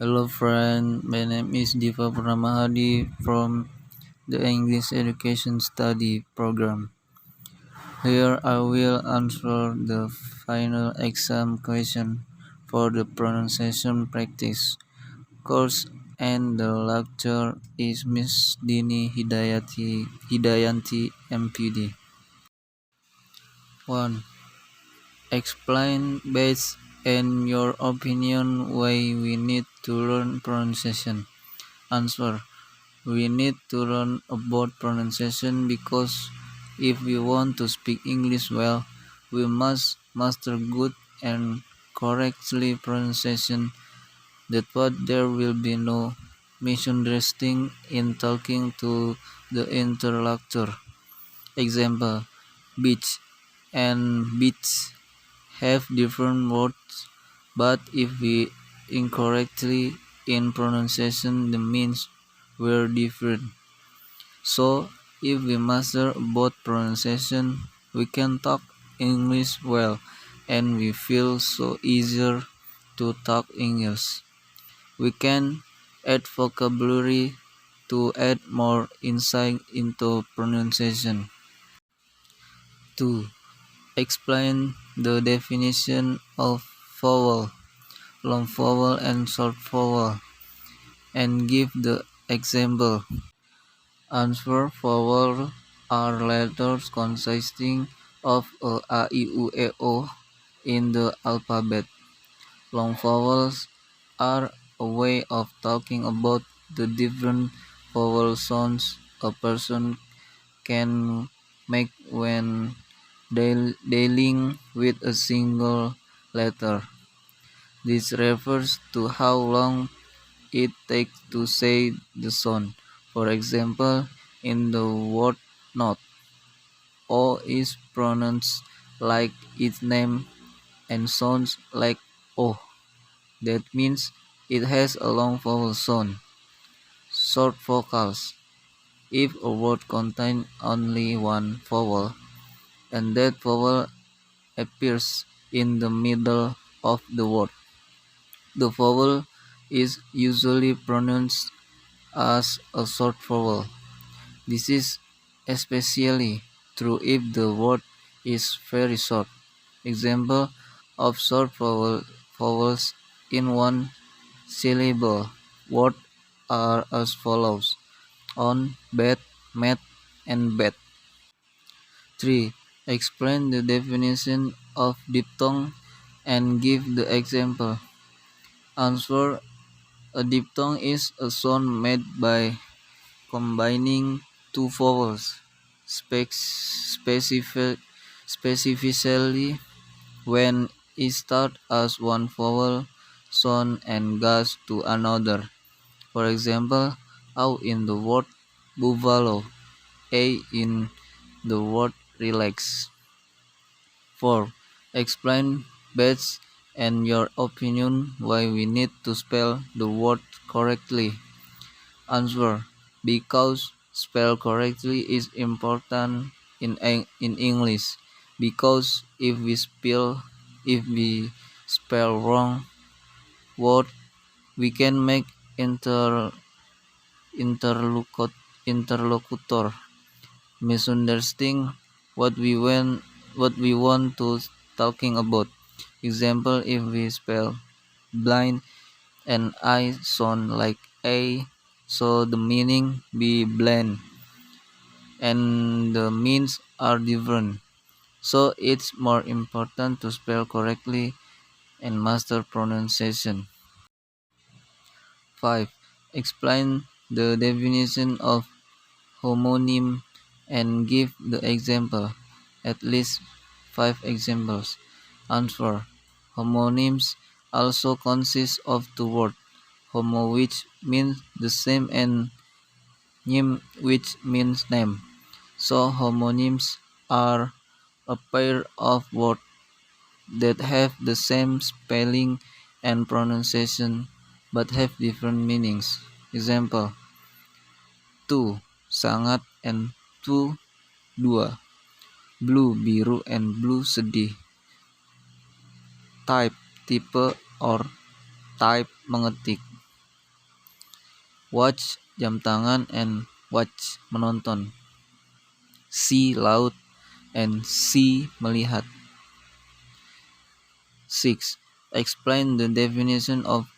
Hello friend, my name is Diva Purnamahadi from the English Education Study Program. Here I will answer the final exam question for the pronunciation practice course, and the lecturer is Miss Dini Hidayanti MPD. 1. Explain based on your opinion why we need to learn pronunciation. Answer: we need to learn about pronunciation because if we want to speak English well, we must master good and correctly pronunciation. That what there will be no misunderstanding in talking to the interlocutor. Example: beach and beach have different words, but if we incorrectly in pronunciation, the means were different. So, if we master both pronunciation, we can talk English well and we feel so easier to talk English. We can add vocabulary to add more insight into pronunciation. 2. Explain the definition of vowel, long vowel and short vowel, and give the example. Answer: vowels are letters consisting of a, I, U, E, O in the alphabet. Long vowels are a way of talking about the different vowel sounds a person can make when dealing with a single letter. This refers to how long it takes to say the sound. For example, in the word not, O is pronounced like its name and sounds like O. That means it has a long vowel sound. Short vocals: if a word contains only one vowel and that vowel appears in the middle of the word, the vowel is usually pronounced as a short vowel. This is especially true if the word is very short. Example of short vowels in one syllable words are as follows: on, bed, met, and bed. 3. Explain the definition of diphthong and give the example. Answer: a diphthong is a sound made by combining two vowels, specifically when it starts as one vowel sound and goes to another. For example, "au" in the word buffalo, "a" in the word relax. 4. Explain based and your opinion why we need to spell the word correctly. Answer: because spell correctly is important in English. Because if we spell wrong word, we can make interlocutor misunderstand what we want to talking about. Example: if we spell blind and I sound like A, so the meaning be blind and the means are different. So it's more important to spell correctly and master pronunciation. 5. Explain the definition of homonym and give the example. At least 5 examples. Answer: homonyms also consist of two words, homo which means the same and nym which means name. So homonyms are a pair of words that have the same spelling and pronunciation but have different meanings. Example: two, sangat, and two, dua. Blue, biru, and blue, sedih. Type, tipe, or type, mengetik. watch jam tangan and watch menonton. See laut and see melihat. 6. Explain the definition of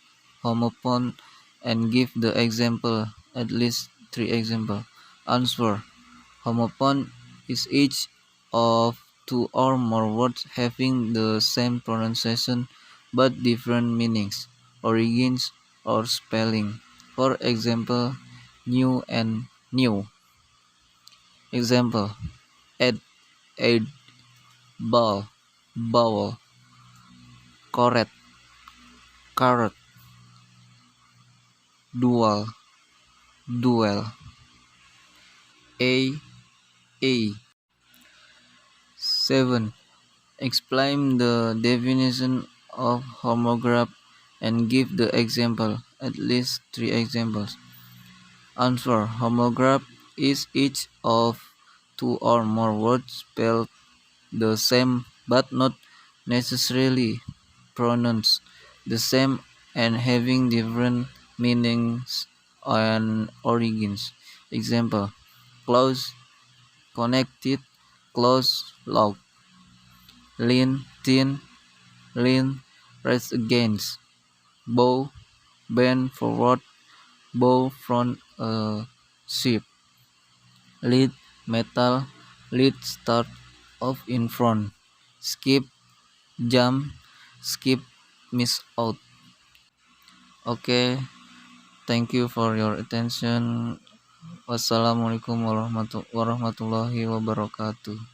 homophone and give the example, at least 3 examples. Answer. Homophone is each of two or more words having the same pronunciation but different meanings, origins, or spelling. For example, new and new. Example: add, aid, ball, bowl, correct, carrot, dual, duel, a, a. 7. Explain the definition of homograph and give the example, at least 3 examples. Answer. Homograph is each of two or more words spelled the same but not necessarily pronounced the same and having different meanings and origins. Example: close, connected, close, lock, lean, thin, lean, rest against, bow, bend forward, bow front a ship, lead, metal, lead start off in front, skip, jump, skip, miss out. Okay, thank you for your attention. Wassalamualaikum warahmatullahi wabarakatuh.